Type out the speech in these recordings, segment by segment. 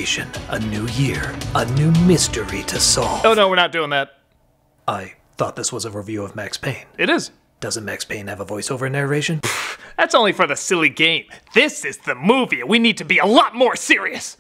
generation, a new year, a new mystery to solve. Oh no, we're not doing that. I thought this was a review of Max Payne. It is. Doesn't Max Payne have a voiceover narration? That's only for the silly game. This is the movie, and we need to be a lot more serious.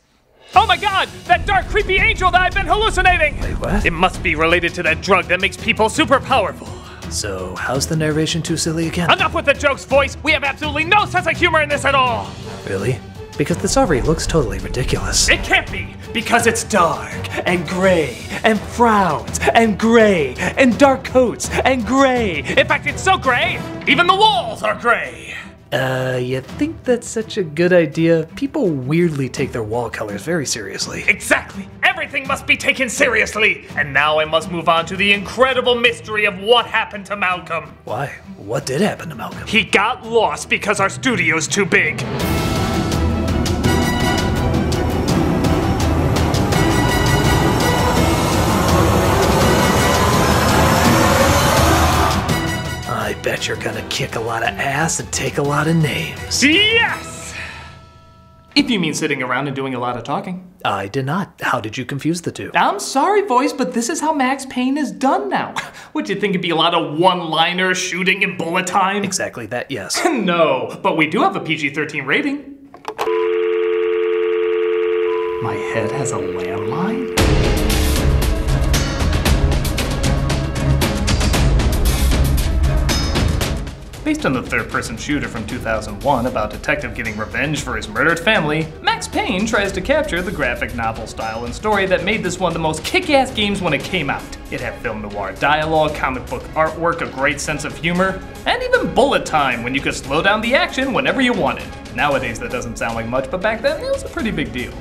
Oh my god, that dark creepy angel that I've been hallucinating! Wait, what? It must be related to that drug that makes people super powerful. So, how's the narration too silly again? Enough with the jokes, voice! We have absolutely no sense of humor in this at all! Really? Because this already looks totally ridiculous. It can't be, because it's dark, and gray, and frowns, and gray, and dark coats, and gray. In fact, it's so gray, even the walls are gray. You think that's such a good idea? People weirdly take their wall colors very seriously. Exactly. Everything must be taken seriously. And now I must move on to the incredible mystery of what happened to Malcolm. Why? What did happen to Malcolm? He got lost because our studio's too big. I bet you're gonna kick a lot of ass and take a lot of names. Yes! If you mean sitting around and doing a lot of talking. I did not. How did you confuse the two? I'm sorry, voice, but this is how Max Payne is done now. Would you think it'd be a lot of one-liners, shooting, and bullet time? Exactly that, yes. No, but we do have a PG-13 rating. My head has a landmine? Based on the third-person shooter from 2001 about a detective getting revenge for his murdered family, Max Payne tries to capture the graphic novel style and story that made this one of the most kick-ass games when it came out. It had film noir dialogue, comic book artwork, a great sense of humor, and even bullet time when you could slow down the action whenever you wanted. Nowadays that doesn't sound like much, but back then it was a pretty big deal.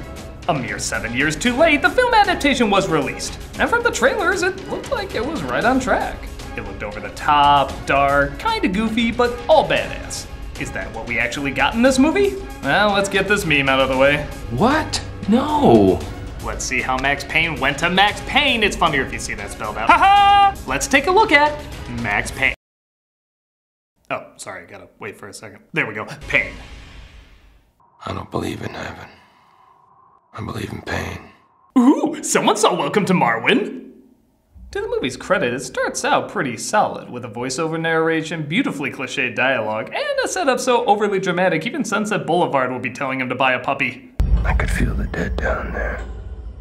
A mere 7 years too late, the film adaptation was released, and from the trailers it looked like it was right on track. It looked over the top, dark, kinda goofy, but all badass. Is that what we actually got in this movie? Well, let's get this meme out of the way. What? No. Let's see how Max Payne went to Max Payne. It's funnier if you see that spelled out. Haha! Let's take a look at Max Payne. Oh, sorry, I gotta wait for a second. There we go, Payne. I don't believe in heaven. I believe in pain. Ooh, someone saw Welcome to Marwin. To the movie's credit, it starts out pretty solid, with a voiceover narration, beautifully cliched dialogue, and a setup so overly dramatic even Sunset Boulevard will be telling him to buy a puppy. I could feel the dead down there,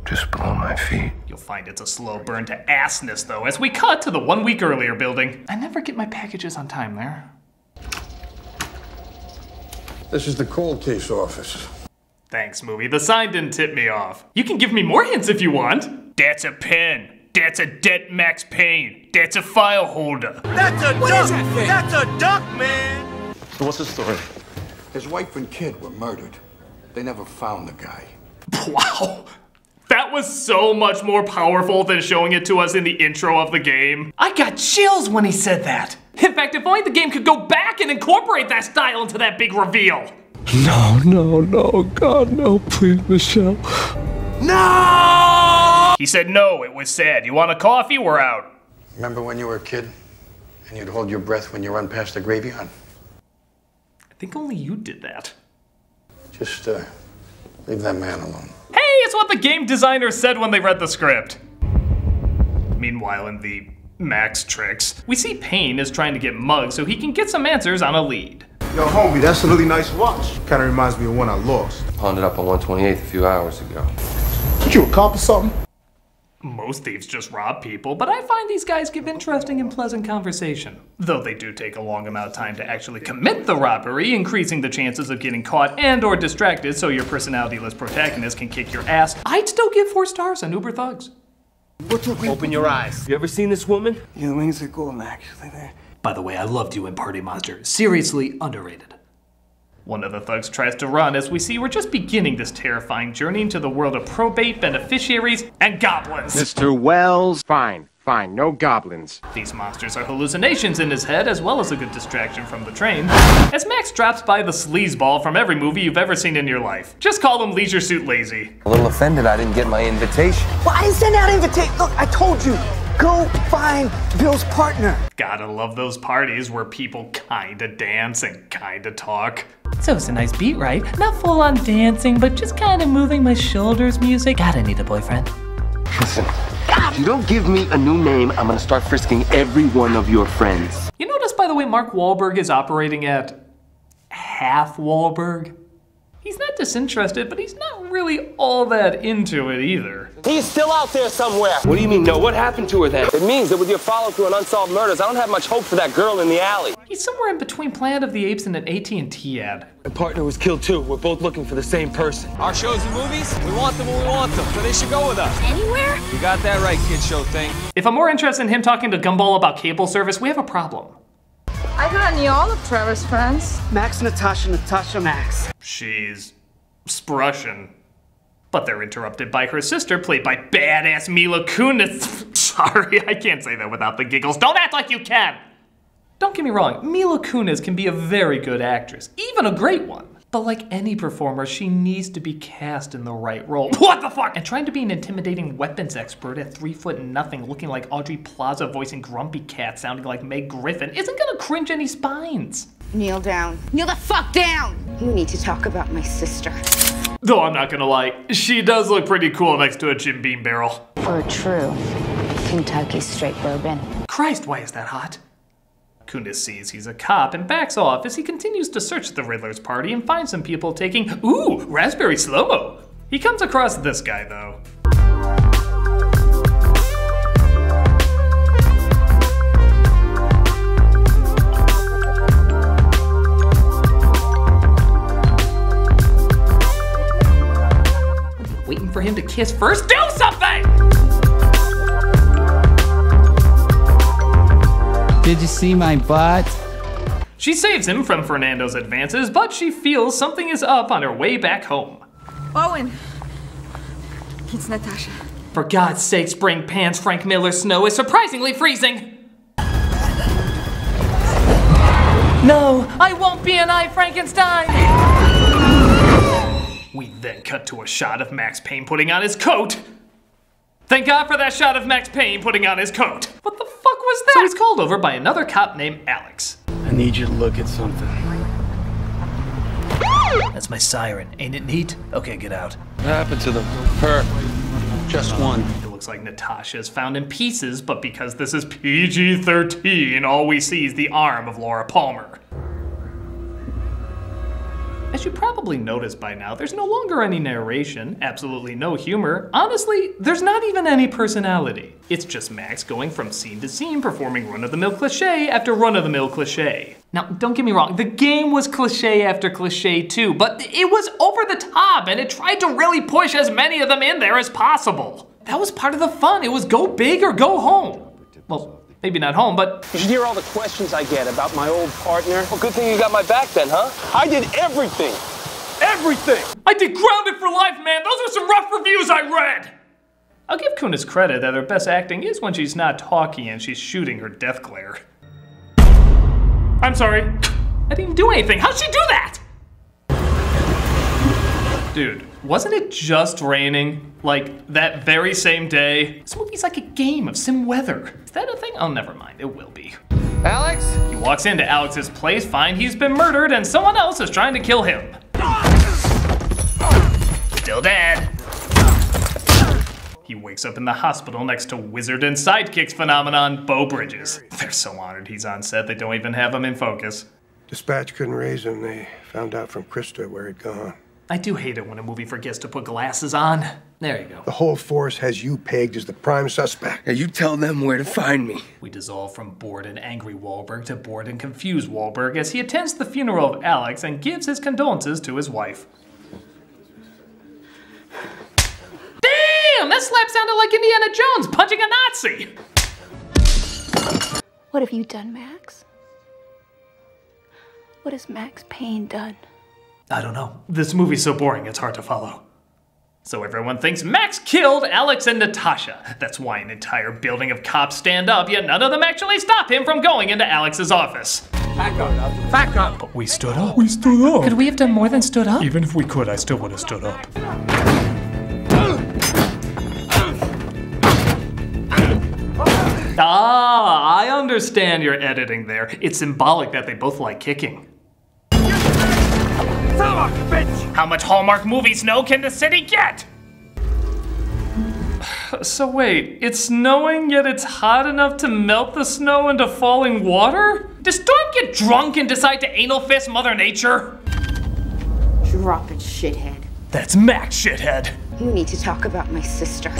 just below my feet. You'll find it's a slow burn to assness though, as we cut to the 1 week earlier building. I never get my packages on time there. This is the cold case office. Thanks, movie. The sign didn't tip me off. You can give me more hints if you want. That's a pen. That's a dead Max Payne. That's a file holder. That's a duck! That's a duck, man! So what's the story? His wife and kid were murdered. They never found the guy. Wow. That was so much more powerful than showing it to us in the intro of the game. I got chills when he said that. In fact, if only the game could go back and incorporate that style into that big reveal. No, God, no, please, Michelle. No! He said no, it was sad. You want a coffee? We're out. Remember when you were a kid and you'd hold your breath when you run past the graveyard? I think only you did that. Just, leave that man alone. Hey, it's what the game designer said when they read the script. Meanwhile, in the Max tricks, we see Payne is trying to get mugged so he can get some answers on a lead. Yo, homie, that's a really nice watch. Kinda reminds me of one I lost. Pawned it up on 128th a few hours ago. What, you a cop or something? Most thieves just rob people, but I find these guys give interesting and pleasant conversation. Though they do take a long amount of time to actually commit the robbery, increasing the chances of getting caught and or distracted so your personality-less protagonist can kick your ass, I'd still give 4 stars on Uber Thugs. Open your eyes. You ever seen this woman? Your wings are golden, actually. By the way, I loved you in Party Monster. Seriously underrated. One of the thugs tries to run as we see we're just beginning this terrifying journey into the world of probate, beneficiaries, and goblins. Mr. Wells. Fine, no goblins. These monsters are hallucinations in his head as well as a good distraction from the train. As Max drops by the sleazeball from every movie you've ever seen in your life. Just call him Leisure Suit Lazy. A little offended I didn't get my invitation. Well, I didn't send out invitation. Look, I told you. Go find Bill's partner. Gotta love those parties where people kinda dance and kinda talk. So it's a nice beat, right? Not full on dancing, but just kind of moving my shoulders music. God, I need a boyfriend. Listen, if you don't give me a new name, I'm gonna start frisking every one of your friends. You notice, by the way, Mark Wahlberg is operating at half Wahlberg? He's not disinterested, but he's not really all that into it either. He's still out there somewhere. What do you mean, no? What happened to her then? It means that with your follow-through on unsolved murders, I don't have much hope for that girl in the alley. He's somewhere in between Planet of the Apes and an AT&T ad. My partner was killed too. We're both looking for the same person. Our shows and movies, we want them when we want them, so they should go with us. Anywhere? You got that right, kid show thing. If I'm more interested in him talking to Gumball about cable service, we have a problem. I thought I knew all of Trevor's friends. Max, Natasha, Max. She's Sprussian. But they're interrupted by her sister, played by badass Mila Kunis. Sorry, I can't say that without the giggles. Don't act like you can! Don't get me wrong, Mila Kunis can be a very good actress, even a great one. But like any performer, she needs to be cast in the right role. What the fuck? And trying to be an intimidating weapons expert at 3'0", looking like Audrey Plaza voicing Grumpy Cat, sounding like Meg Griffin, isn't gonna cringe any spines. Kneel down. Kneel the fuck down! You need to talk about my sister. Though I'm not gonna lie, she does look pretty cool next to a Jim Beam barrel. For a true Kentucky straight bourbon. Christ, why is that hot? Kunis sees he's a cop and backs off as he continues to search the Riddler's party and finds some people taking, ooh, raspberry slow-mo. He comes across this guy, though. Waiting for him to kiss first? Do something! Did you see my butt? She saves him from Fernando's advances, but she feels something is up on her way back home. Owen. It's Natasha. For God's sake, spring pants, Frank Miller snow is surprisingly freezing. No, I won't be an I, Frankenstein! We then cut to a shot of Max Payne putting on his coat. Thank God for that shot of Max Payne putting on his coat. What the fuck was that? So he's called over by another cop named Alex. I need you to look at something. That's my siren. Ain't it neat? Okay, get out. What happened to them? Her. Just one. It looks like Natasha is found in pieces, but because this is PG-13, all we see is the arm of Laura Palmer. As you probably noticed by now, there's no longer any narration, absolutely no humor. Honestly, there's not even any personality. It's just Max going from scene to scene, performing run-of-the-mill cliche after run-of-the-mill cliche. Now, don't get me wrong, the game was cliche after cliche too, but it was over the top and it tried to really push as many of them in there as possible. That was part of the fun. It was go big or go home. Well, maybe not home, but... You should hear all the questions I get about my old partner. Well, good thing you got my back then, huh? I did everything. Everything! I did Grounded for Life, man! Those were some rough reviews I read! I'll give Kunis credit that her best acting is when she's not talking and she's shooting her death glare. I'm sorry. I didn't even do anything. How'd she do that? Dude, wasn't it just raining? Like, that very same day? This movie's like a game of sim weather. Is that a thing? Oh, never mind. It will be. Alex? He walks into Alex's place, find he's been murdered, and someone else is trying to kill him. Still dead. He wakes up in the hospital next to wizard and sidekicks phenomenon, Beau Bridges. They're so honored he's on set, they don't even have him in focus. Dispatch couldn't raise him. They found out from Krista where he'd gone. I do hate it when a movie forgets to put glasses on. There you go. The whole force has you pegged as the prime suspect. Now you tell them where to find me. We dissolve from bored and angry Wahlberg to bored and confused Wahlberg as he attends the funeral of Alex and gives his condolences to his wife. Damn, that slap sounded like Indiana Jones punching a Nazi! What have you done, Max? What has Max Payne done? I don't know. This movie's so boring, it's hard to follow. So everyone thinks Max killed Alex and Natasha. That's why an entire building of cops stand up, yet none of them actually stop him from going into Alex's office. Back up. Back up. But we stood up. We stood up. Could we have done more than stood up? Even if we could, I still would have stood up. Ah, I understand your editing there. It's symbolic that they both like kicking. How much Hallmark movie snow can the city get? So wait, it's snowing, yet it's hot enough to melt the snow into falling water? Does Storm get drunk and decide to anal fist Mother Nature? Drop it, shithead. That's Max, shithead. You need to talk about my sister.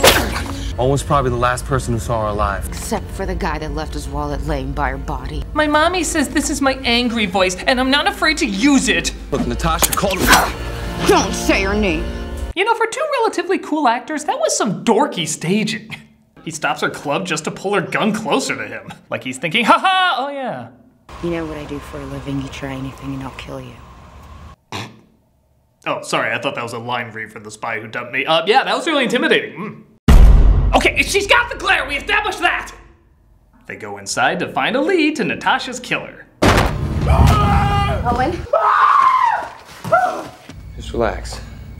Owen was probably the last person who saw her alive. Except for the guy that left his wallet laying by her body. My mommy says this is my angry voice, and I'm not afraid to use it. Look, Natasha called him. Don't say her name. You know, for two relatively cool actors, that was some dorky staging. He stops her club just to pull her gun closer to him. Like he's thinking, haha, oh yeah. You know what I do for a living? You try anything and I'll kill you. Oh, sorry, I thought that was a line read for the spy who dumped me. Yeah, that was really intimidating. Okay, she's got the glare, we established that! They go inside to find a lead to Natasha's killer. Owen? Just relax.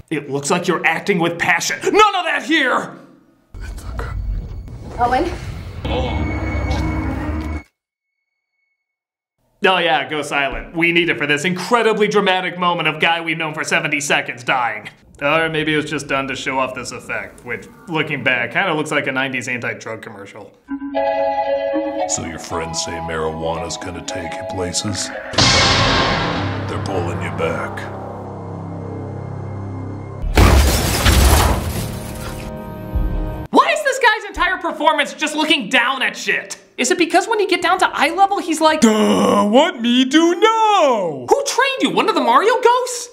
It looks like you're acting with passion. None of that here! It's okay. Owen? Oh yeah, go silent. We need it for this incredibly dramatic moment of guy we've known for 70 seconds dying. Or maybe it was just done to show off this effect, which, looking back, kind of looks like a 90s anti-drug commercial. So your friends say marijuana's gonna take you places? They're pulling you back. Why is this guy's entire performance just looking down at shit? Is it because when you get down to eye level, he's like, what me do now? Who trained you? One of the Mario ghosts?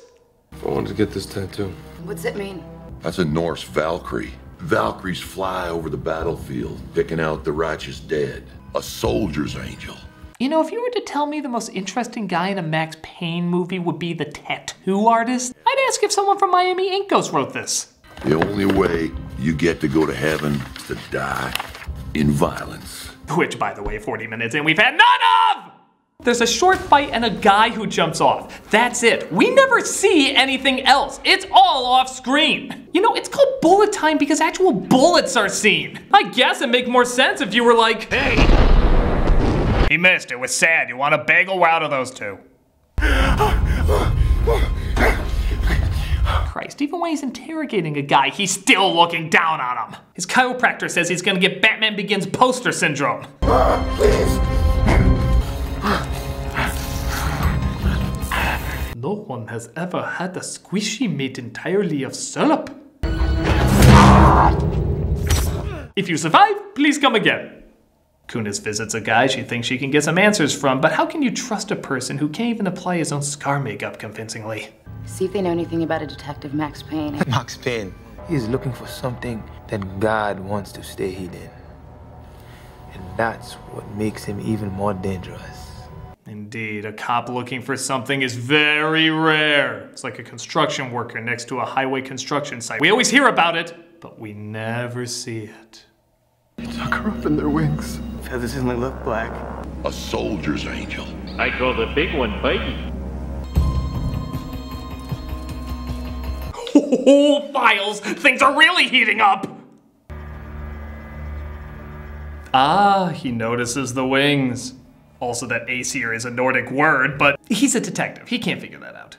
I wanted to get this tattoo. What's it mean? That's a Norse Valkyrie. Valkyries fly over the battlefield, picking out the righteous dead. A soldier's angel. You know, if you were to tell me the most interesting guy in a Max Payne movie would be the tattoo artist, I'd ask if someone from Miami Ink Ghost wrote this. The only way you get to go to heaven is to die in violence. Which, by the way, 40 minutes in, we've had none of! There's a short fight and a guy who jumps off. That's it. We never see anything else. It's all off screen. You know, it's called bullet time because actual bullets are seen. I guess it'd make more sense if you were like, hey. He missed. It was sad. You want a bagel? We're out of those two. Christ, even when he's interrogating a guy, he's still looking down on him. His chiropractor says he's gonna get Batman Begins poster syndrome. Please. No one has ever had a squishy made entirely of syrup. If you survive, please come again. Kunis visits a guy she thinks she can get some answers from, but how can you trust a person who can't even apply his own scar makeup convincingly? See if they know anything about a detective, Max Payne. Max Payne. He's looking for something that God wants to stay hidden. And that's what makes him even more dangerous. Indeed, a cop looking for something is very rare. It's like a construction worker next to a highway construction site. We always hear about it, but we never see it. Tuck her up in their wings. Feathers only look black. A soldier's angel. I call the big one Bite. Oh, files! Things are really heating up! Ah, he notices the wings. Also that Aesir is a Nordic word, but he's a detective. He can't figure that out.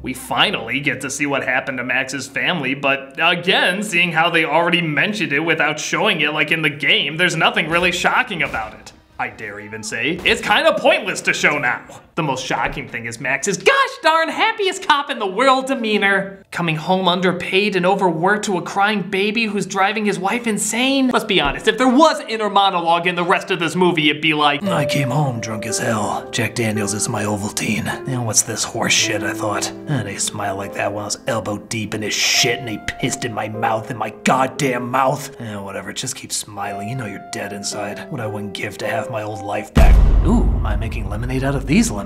We finally get to see what happened to Max's family, but again, seeing how they already mentioned it without showing it like in the game, there's nothing really shocking about it. I dare even say, it's kind of pointless to show now. The most shocking thing is Max's gosh darn happiest cop in the world demeanor. Coming home underpaid and overworked to a crying baby who's driving his wife insane. Let's be honest, if there was inner monologue in the rest of this movie, it'd be like, I came home drunk as hell. Jack Daniels is my Ovaltine. And what's this horse shit, I thought. And he smiled like that when I was elbow deep in his shit and he pissed in my mouth, in my goddamn mouth. Whatever, just keep smiling. You know you're dead inside. What I wouldn't give to have my old life back. Ooh, I'm making lemonade out of these lemons.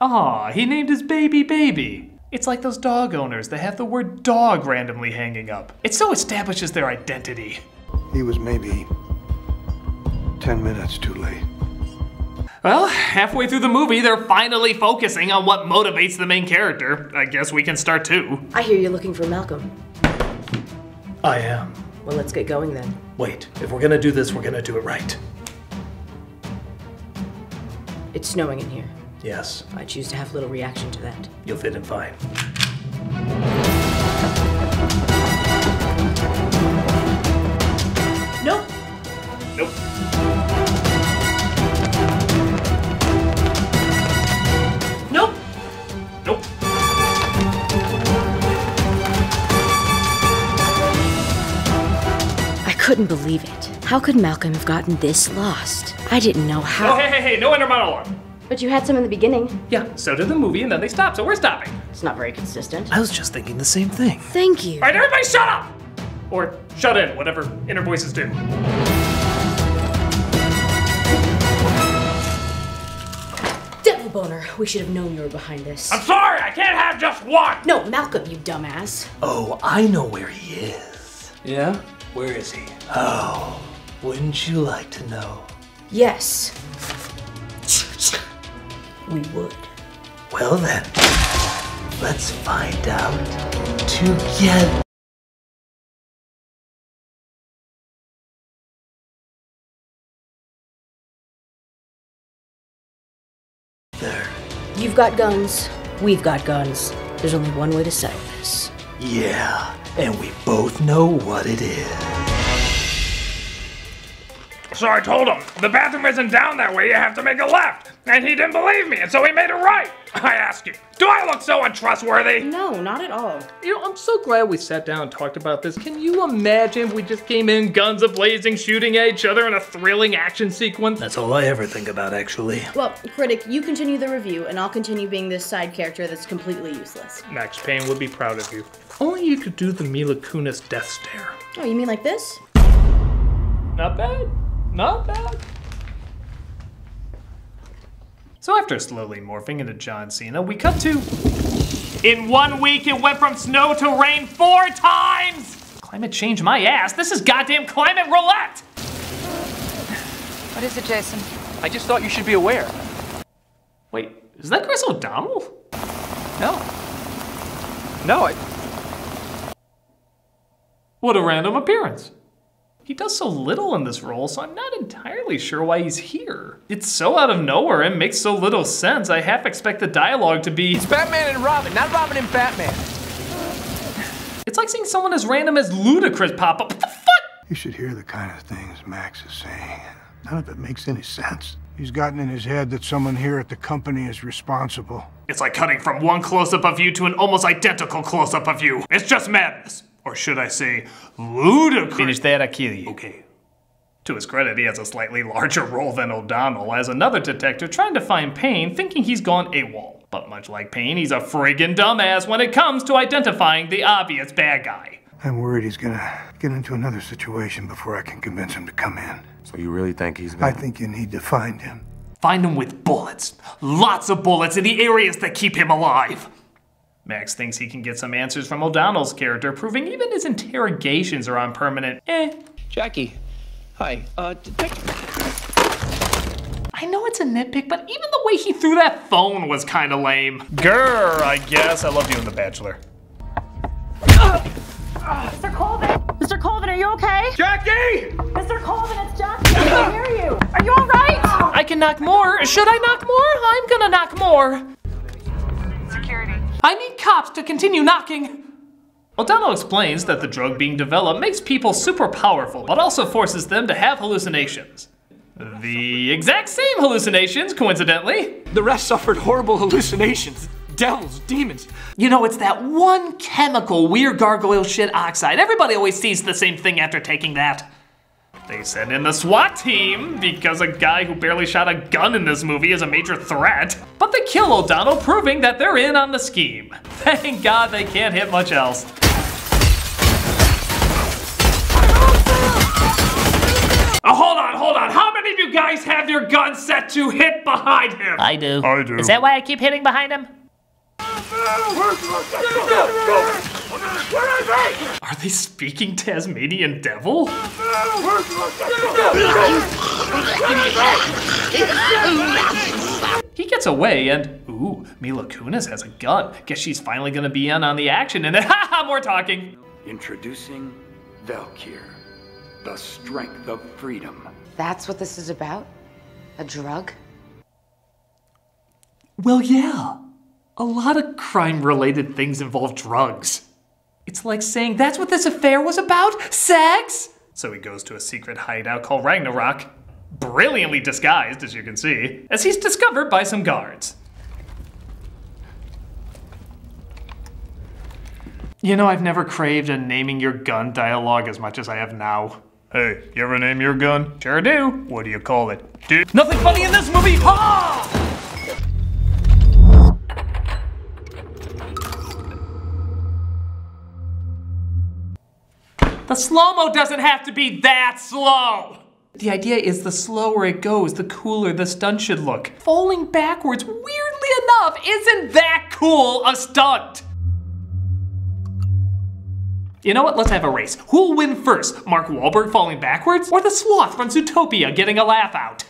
Aw, he named his baby Baby. It's like those dog owners that have the word dog randomly hanging up. It so establishes their identity. He was maybe 10 minutes too late. Well, halfway through the movie, they're finally focusing on what motivates the main character. I guess we can start too. I hear you're looking for Malcolm. I am. Well, let's get going then. Wait, if we're gonna do this, we're gonna do it right. It's snowing in here. Yes. I choose to have little reaction to that. You'll fit in fine. Nope. Nope. Nope. Nope. I couldn't believe it. How could Malcolm have gotten this lost? I didn't know how. Oh, hey, no inner monologue. But you had some in the beginning. Yeah, so did the movie, and then they stopped, so we're stopping. It's not very consistent. I was just thinking the same thing. Thank you. All right, everybody shut up! Or shut in, whatever inner voices do. Devil boner. We should have known you were behind this. I'm sorry, I can't have just one! No, Malcolm, you dumbass. Oh, I know where he is. Yeah? Where is he? Oh, wouldn't you like to know? Yes. We would. Well then, let's find out together. You've got guns. We've got guns. There's only one way to settle this. Yeah, and we both know what it is. So I told him, the bathroom isn't down that way, you have to make a left. And he didn't believe me, and so he made a right. I ask you, do I look so untrustworthy? No, not at all. You know, I'm so glad we sat down and talked about this. Can you imagine if we just came in guns a-blazing, shooting at each other in a thrilling action sequence? That's all I ever think about, actually. Well, Critic, you continue the review, and I'll continue being this side character that's completely useless. Max Payne would be proud of you. If only you could do the Mila Kunis death stare. Oh, you mean like this? Not bad. Not bad. So after slowly morphing into John Cena, we cut to... In 1 week, it went from snow to rain 4 times! Climate change my ass. This is goddamn climate roulette! What is it, Jason? I just thought you should be aware. Wait, is that Chris O'Donnell? No. No, What a random appearance. He does so little in this role, so I'm not entirely sure why he's here. It's so out of nowhere and makes so little sense, I half expect the dialogue to be... It's Batman and Robin, not Robin and Batman. It's like seeing someone as random as Ludacris pop up. What the fuck? You should hear the kind of things Max is saying. None of it makes any sense. He's gotten in his head that someone here at the company is responsible. It's like cutting from one close-up of you to an almost identical close-up of you. It's just madness. Or should I say, ludicrous. Finish that, I kill you. Okay. To his credit, he has a slightly larger role than O'Donnell as another detective trying to find Payne, thinking he's gone AWOL. But much like Payne, he's a friggin' dumbass when it comes to identifying the obvious bad guy. I'm worried he's gonna get into another situation before I can convince him to come in. So you really think he's gonna... I think you need to find him. Find him with bullets. Lots of bullets in the areas that keep him alive. Max thinks he can get some answers from O'Donnell's character, proving even his interrogations are on permanent Jackie, hi, detective. I know it's a nitpick, but even the way he threw that phone was kinda lame. Grr, I guess. I love you in The Bachelor. Mr. Colvin! Mr. Colvin, are you okay? Jackie! Mr. Colvin, it's Jackie. I can hear you. Are you all right? I can knock more. Should I knock more? I'm gonna knock more. Security. I need cops to continue knocking. O'Donnell explains that the drug being developed makes people super powerful, but also forces them to have hallucinations. The exact same hallucinations, coincidentally. The rest suffered horrible hallucinations. Devils, demons. You know, it's that one chemical, weird gargoyle shit oxide. Everybody always sees the same thing after taking that. They send in the SWAT team because a guy who barely shot a gun in this movie is a major threat. But they kill O'Donnell, proving that they're in on the scheme. Thank God they can't hit much else. Hold on. How many of you guys have your guns set to hit behind him? I do. I do. Is that why I keep hitting behind him? Are they speaking Tasmanian devil? He gets away and, ooh, Mila Kunis has a gun. Guess she's finally gonna be in on the action and then, haha, more talking. Introducing Valkyr. The strength of freedom. That's what this is about? A drug? Well, yeah. A lot of crime-related things involve drugs. It's like saying, that's what this affair was about? Sex? So he goes to a secret hideout called Ragnarok, brilliantly disguised, as you can see, as he's discovered by some guards. You know, I've never craved a naming your gun dialogue as much as I have now. Hey, you ever name your gun? Sure do. What do you call it? Dude, nothing funny in this movie! Ha! The slow-mo doesn't have to be that slow! The idea is the slower it goes, the cooler the stunt should look. Falling backwards, weirdly enough, isn't that cool a stunt! You know what? Let's have a race. Who'll win first? Mark Wahlberg falling backwards? Or the sloth from Zootopia getting a laugh out?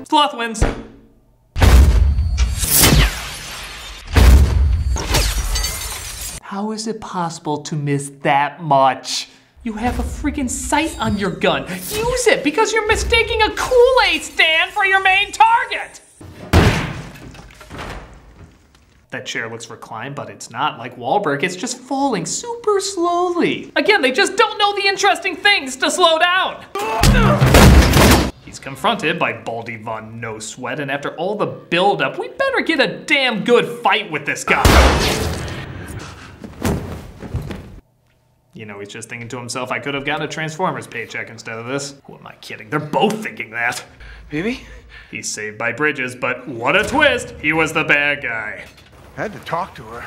Sloth wins. How is it possible to miss that much? You have a freaking sight on your gun. Use it because you're mistaking a Kool-Aid stand for your main target. That chair looks reclined, but it's not like Wahlberg. It's just falling super slowly. Again, they just don't know the interesting things to slow down. He's confronted by Baldy Von No Sweat, and after all the build-up, we better get a damn good fight with this guy. You know, he's just thinking to himself, I could have gotten a Transformers paycheck instead of this. Who am I kidding? They're both thinking that. BB? He's saved by Bridges, but what a twist! He was the bad guy. Had to talk to her.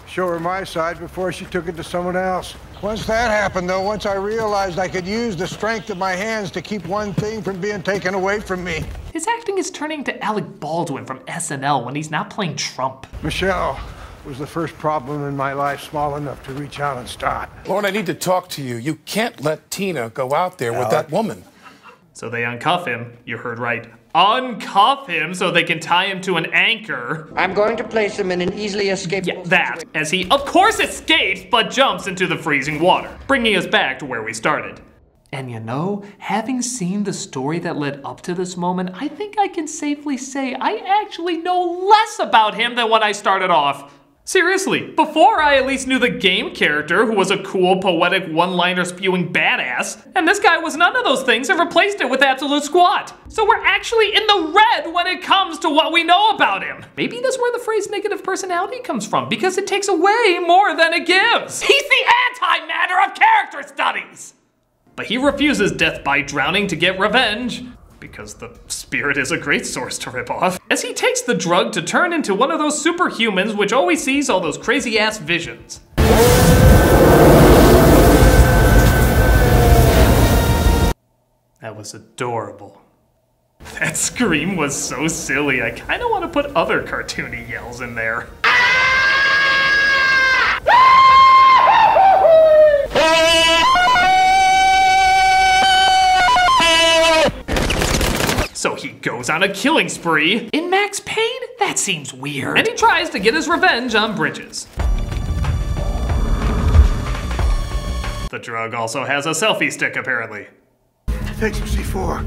Show her my side before she took it to someone else. Once that happened, though, once I realized I could use the strength of my hands to keep one thing from being taken away from me. His acting is turning to Alec Baldwin from SNL when he's not playing Trump. Michelle was the first problem in my life small enough to reach out and start. Lord, I need to talk to you. You can't let Tina go out there with that woman. So they uncuff him. You heard right. Uncuff him so they can tie him to an anchor. I'm going to place him in an easily escapable situation. That, as he of course escapes, but jumps into the freezing water, bringing us back to where we started. And you know, having seen the story that led up to this moment, I think I can safely say I actually know less about him than when I started off. Seriously, before I at least knew the game character, who was a cool, poetic, one-liner spewing badass, and this guy was none of those things and replaced it with absolute squat. So we're actually in the red when it comes to what we know about him. Maybe that's where the phrase negative personality comes from, because it takes away more than it gives. He's the antimatter of character studies! But he refuses death by drowning to get revenge, because the spirit is a great source to rip off, as he takes the drug to turn into one of those superhumans which always sees all those crazy-ass visions. That was adorable. That scream was so silly, I kinda wanna put other cartoony yells in there. So he goes on a killing spree. In Max Payne? That seems weird. And he tries to get his revenge on Bridges. The drug also has a selfie stick, apparently. Thanks for C4.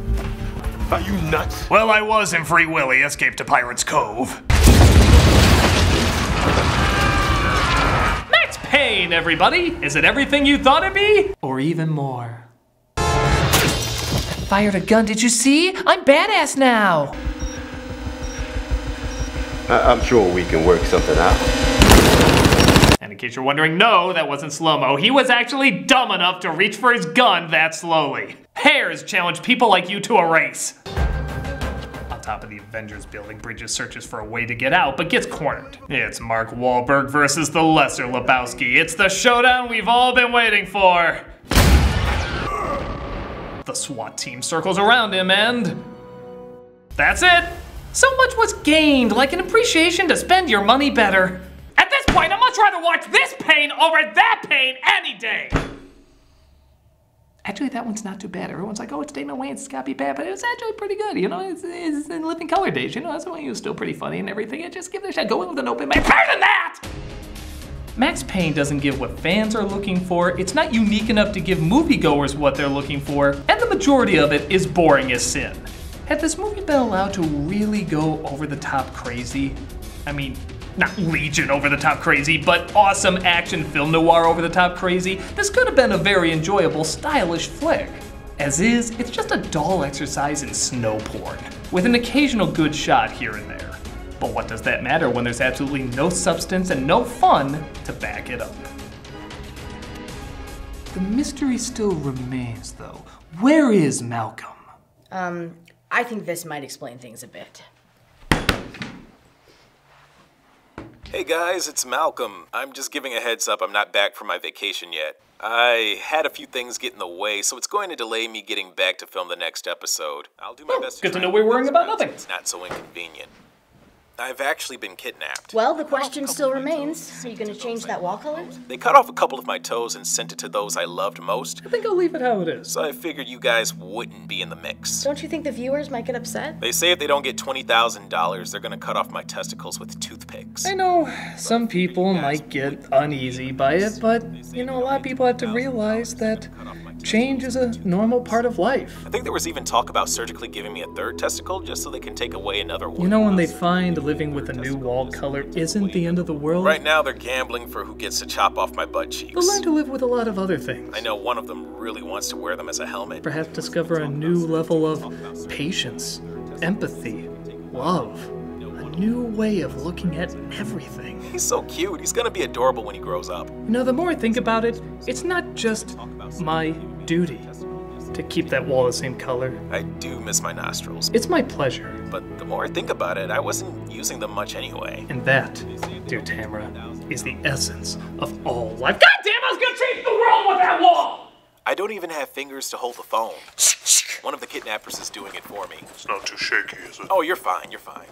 Are you nuts? Well, I was in Free Willy, escaped to Pirate's Cove. Max Payne, everybody! Is it everything you thought it'd be? Or even more? Fired a gun, did you see? I'm badass now! I'm sure we can work something out. And in case you're wondering, no, that wasn't slow-mo. He was actually dumb enough to reach for his gun that slowly. Hares challenge people like you to a race. On top of the Avengers building, Bridges searches for a way to get out, but gets cornered. It's Mark Wahlberg versus the lesser Lebowski. It's the showdown we've all been waiting for. The SWAT team circles around him and... that's it! So much was gained, like an appreciation to spend your money better. At this point, I'd much rather watch this pain over that pain any day! Actually, that one's not too bad. Everyone's like, oh, it's Damon Wayans, it's gotta be bad, but it was actually pretty good. You know, it's in Living Color days. You know, that's when he was still pretty funny and everything. And just give it a shot. Go in with an open mind. Better than that! Max Payne doesn't give what fans are looking for, it's not unique enough to give moviegoers what they're looking for, and the majority of it is boring as sin. Had this movie been allowed to really go over the top crazy, I mean, not Legion over the top crazy, but awesome action film noir over the top crazy, this could have been a very enjoyable, stylish flick. As is, it's just a dull exercise in snow porn, with an occasional good shot here and there. But what does that matter when there's absolutely no substance and no fun to back it up? The mystery still remains, though. Where is Malcolm? I think this might explain things a bit. Hey guys, it's Malcolm. I'm just giving a heads up, I'm not back from my vacation yet. I had a few things get in the way, so it's going to delay me getting back to film the next episode. I'll do my best. Good to know we're worrying about nothing. It's not so inconvenient. I've actually been kidnapped. Well, the question still remains. Are you going to change that wall color? They cut off a couple of my toes and sent it to those I loved most. I think I'll leave it how it is. So I figured you guys wouldn't be in the mix. Don't you think the viewers might get upset? They say if they don't get $20,000, they're going to cut off my testicles with toothpicks. I know some people might get uneasy by it, but, you know, a lot of people have to realize that change is a normal part of life. I think there was even talk about surgically giving me a third testicle just so they can take away another one. You know when they find living with a new wall color isn't the end of the world? Right now they're gambling for who gets to chop off my butt cheeks. They'll learn to live with a lot of other things. I know one of them really wants to wear them as a helmet. Perhaps discover a new level of patience, empathy, love. A new way of looking at everything. He's so cute. He's gonna be adorable when he grows up. You know, the more I think about it, it's not just my duty to keep that wall the same color. I do miss my nostrils. It's my pleasure. But the more I think about it, I wasn't using them much anyway. And that, dear Tamara, is the essence of all life. God damn, I was gonna change the world with that wall! I don't even have fingers to hold the phone. One of the kidnappers is doing it for me. It's not too shaky, is it? Oh, you're fine, you're fine.